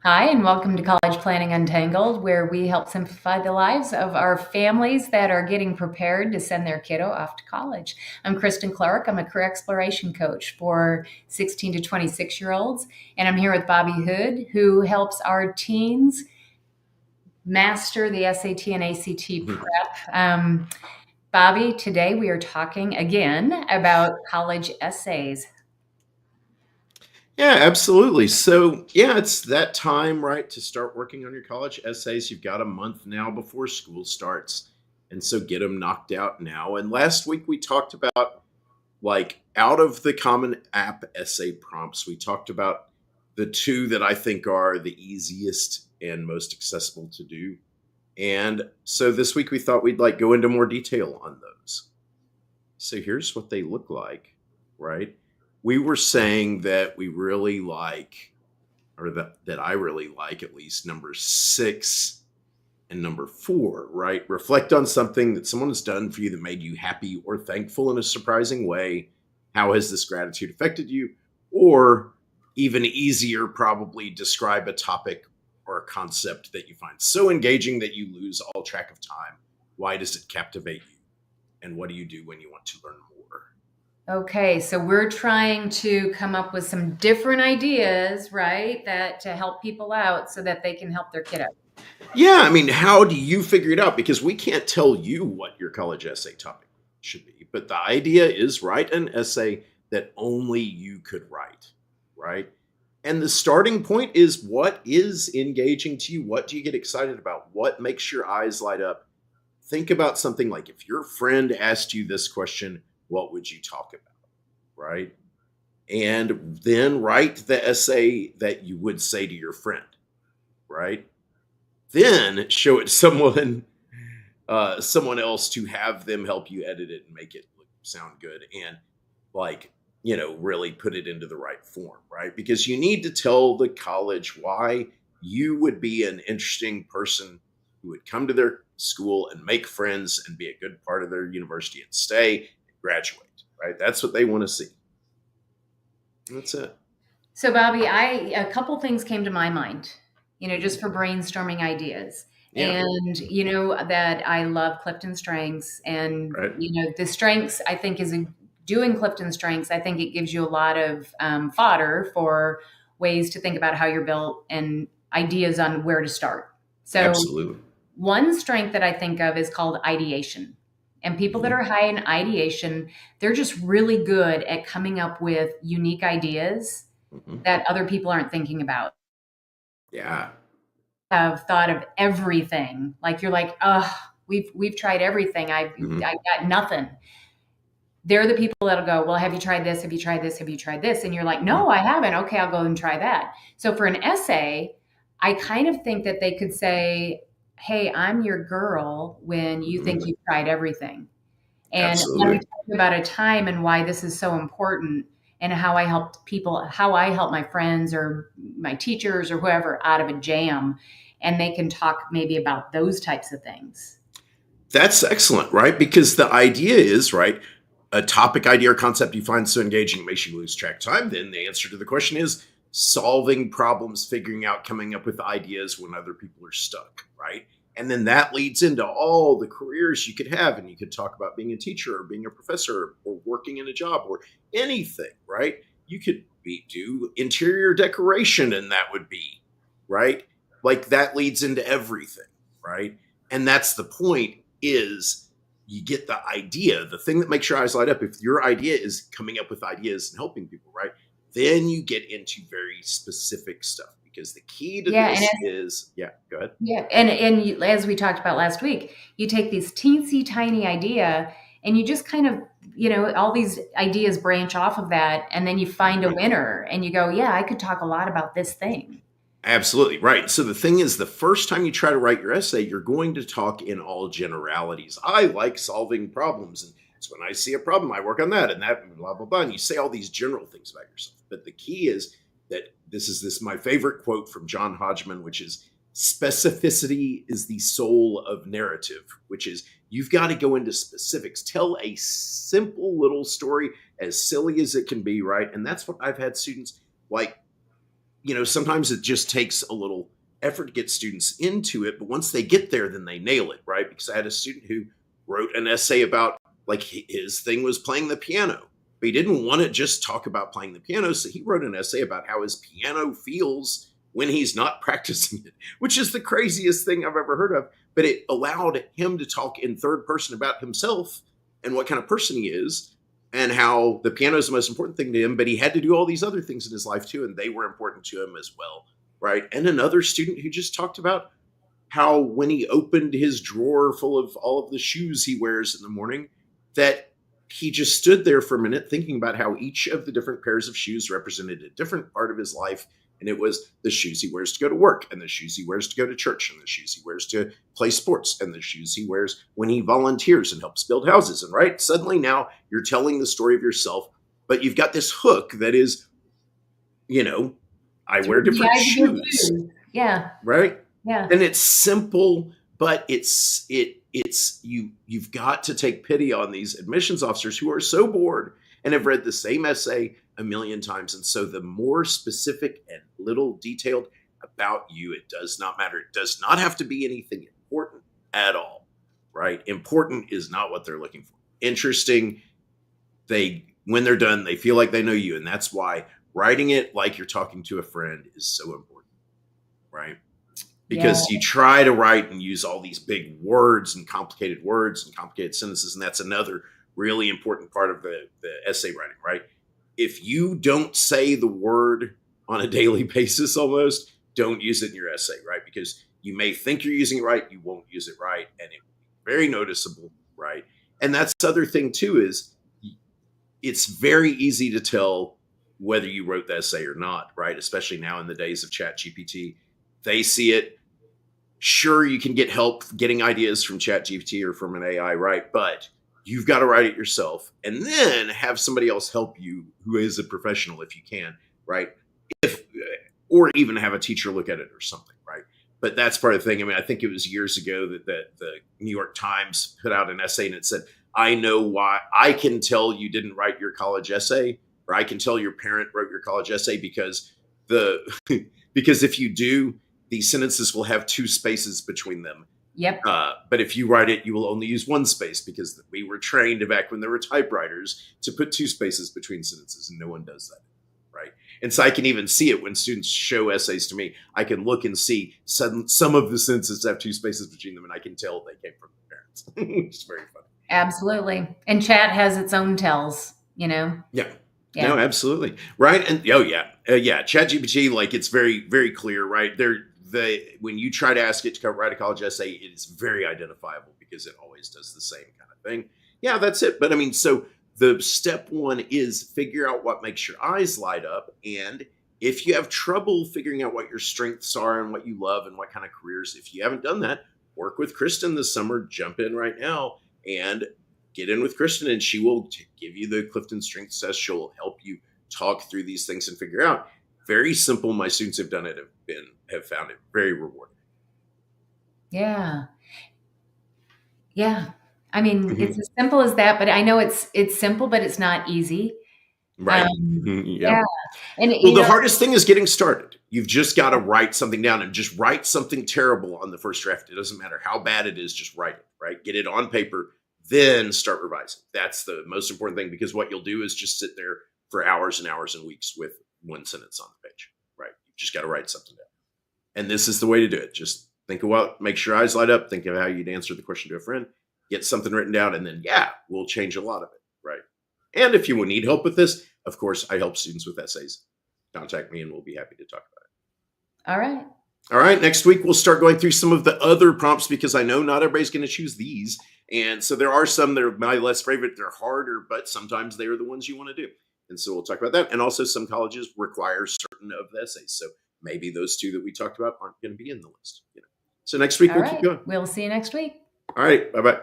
Hi, and welcome to College Planning Untangled, where we help simplify the lives of our families that are getting prepared to send their kiddo off to college. I'm Kristin Clark. I'm a career exploration coach for 16 to 26-year-olds, and I'm here with Bobby Hood, who helps our teens master the SAT and ACT Mhm. prep. Bobby, today we are talking again about college essays. Yeah, absolutely. So, yeah, it's that time, right, to start working on your college essays. You've got a month now before school starts. And so get them knocked out now. And last week we talked about, like, out of the Common App essay prompts, we talked about the two that I think are the easiest and most accessible to do. And so this week we thought we'd like go into more detail on those. So here's what they look like, right? We were saying that we really like, or that I really like at least number 6 and number 4, right? Reflect on something that someone has done for you that made you happy or thankful in a surprising way. How has this gratitude affected you? Or even easier, probably describe a topic or a concept that you find so engaging that you lose all track of time. Why does it captivate you? And what do you do when you want to learn more? Okay, so we're trying to come up with some different ideas, right? That to help people out so that they can help their kiddo. Yeah, I mean, how do you figure it out? Because we can't tell you what your college essay topic should be, but the idea is write an essay that only you could write, right? And the starting point is what is engaging to you? What do you get excited about? What makes your eyes light up? Think about something like if your friend asked you this question, what would you talk about, right? And then write the essay that you would say to your friend, right? Then show it to someone else to have them help you edit it and make it sound good and like really put it into the right form, right? Because you need to tell the college why you would be an interesting person who would come to their school and make friends and be a good part of their university and stay and graduate, right? That's what they want to see. That's it. So, Bobby, a couple things came to my mind, just Mhm. for brainstorming ideas. Yeah. And you know that I love Clifton Strengths, and Right. the strengths I think doing Clifton Strengths. I think it gives you a lot of fodder for ways to think about how you're built and ideas on where to start. So, Absolutely. one strength that I think of is called ideation. And people that Mhm. are high in ideation, they're just really good at coming up with unique ideas Mhm. that other people aren't thinking about. Yeah. Have thought of everything. Like you're like, oh, we've tried everything. I Mhm. got nothing. They're the people that'll go, well, have you tried this? Have you tried this? Have you tried this? And you're like, Mhm. no, I haven't. Okay, I'll go and try that. So for an essay, I kind of think that they could say, hey, I'm your girl when you think Mhm. you've tried everything. And let me Absolutely. tell you about a time and why this is so important and how I helped people, how I help my friends or my teachers or whoever out of a jam. And they can talk maybe about those types of things. That's excellent, right? Because the idea is, right, a topic, idea, or concept you find so engaging it makes you lose track of time. Then the answer to the question is solving problems, figuring out, coming up with ideas when other people are stuck, right? And then that leads into all the careers you could have. And you could talk about being a teacher or being a professor or working in a job or anything, right? You could do interior decoration, and that would be, right? Like that leads into everything, right? And that's the point is you get the idea, the thing that makes your eyes light up. If your idea is coming up with ideas and helping people, right? Then you get into very specific stuff because the key to Yeah, and this is, yeah, go ahead. yeah, and as we talked about last week, you take this teensy tiny idea and you just kind of, all these ideas branch off of that, and then you find a Mhm. winner and you go, yeah, I could talk a lot about this thing. Absolutely right. So the thing is, the first time you try to write your essay, you're going to talk in all generalities. I like solving problems, and so when I see a problem, I work on that and that, and blah blah blah. And you say all these general things about yourself. But the key is that this my favorite quote from John Hodgman, which is specificity is the soul of narrative. Which is you've got to go into specifics. Tell a simple little story, as silly as it can be, right? And that's what I've had students like sometimes it just takes a little effort to get students into it, but once they get there, then they nail it, right? Because I had a student who wrote an essay about, like, his thing was playing the piano, but he didn't want to just talk about playing the piano, so he wrote an essay about how his piano feels when he's not practicing it, which is the craziest thing I've ever heard of. But it allowed him to talk in third person about himself and what kind of person he is, and how the piano is the most important thing to him, but he had to do all these other things in his life too, and they were important to him as well, right? And another student who just talked about how when he opened his drawer full of all of the shoes he wears in the morning, that he just stood there for a minute thinking about how each of the different pairs of shoes represented a different part of his life. And it was the shoes he wears to go to work, and the shoes he wears to go to church, and the shoes he wears to play sports, and the shoes he wears when he volunteers and helps build houses. And right, suddenly now you're telling the story of yourself, but you've got this hook that is, I wear different shoes. Yeah. Right? Yeah. And it's simple, but you've got to take pity on these admissions officers who are so bored and have read the same essay a million times. And so the more specific and little detailed about you, it does not matter. It does not have to be anything important at all, right? Important is not what they're looking for. Interesting, when they're done, they feel like they know you. And that's why writing it like you're talking to a friend is so important, right? Because you try to write and use all these big words and complicated sentences. And that's another really important part of the essay writing, right? If you don't say the word on a daily basis, almost, don't use it in your essay, right? Because you may think you're using it right, you won't use it right, and it will be very noticeable, right? And that's the other thing too, is it's very easy to tell whether you wrote the essay or not, right? Especially now in the days of ChatGPT. They see it. Sure, you can get help getting ideas from ChatGPT or from an AI, right? But you've got to write it yourself, and then have somebody else help you who is a professional if you can, right? Or even have a teacher look at it or something, right? But that's part of the thing. I mean, I think it was years ago that the New York Times put out an essay and it said, I know why. I can tell you didn't write your college essay, or I can tell your parent wrote your college essay because because if you do, these sentences will have 2 spaces between them. Yep. But if you write it, you will only use 1 space, because we were trained back when there were typewriters to put 2 spaces between sentences, and no one does that, right? And so I can even see it when students show essays to me. I can look and see some of the sentences have 2 spaces between them, and I can tell they came from their parents. It's very funny. Absolutely. And chat has its own tells, Yeah. No, absolutely. Right. And ChatGPT, like, it's very, very clear, right? When you try to ask it to write a college essay, it is very identifiable because it always does the same kind of thing. Yeah, that's it. But I mean, so the step 1 is figure out what makes your eyes light up. And if you have trouble figuring out what your strengths are and what you love and what kind of careers, if you haven't done that, work with Kristin this summer. Jump in right now and get in with Kristin, and she will give you the Clifton Strengths test. She'll help you talk through these things and figure out. Very simple. My students have done it, have found it very rewarding. Yeah. Yeah. I mean, it's as simple as that, but I know it's simple, but it's not easy. Right. Yeah. And the hardest thing is getting started. You've just got to write something down, and just write something terrible on the first draft. It doesn't matter how bad it is, just write it, right? Get it on paper, then start revising. That's the most important thing, because what you'll do is just sit there for hours and hours and weeks with 1 sentence on the page, right? You've just got to write something down. And this is the way to do it. Just think of what makes your eyes light up. Think of how you'd answer the question to a friend. Get something written down, and then, we'll change a lot of it, right? And if you would need help with this, of course, I help students with essays. Contact me and we'll be happy to talk about it. All right. All right. Next week, we'll start going through some of the other prompts, because I know not everybody's going to choose these. And so there are some that are my less favorite. They're harder, but sometimes they are the ones you want to do. And so we'll talk about that. And also, some colleges require certain of the essays. So maybe those 2 that we talked about aren't going to be in the list. So next week, we'll keep going. We'll see you next week. All right. Bye-bye.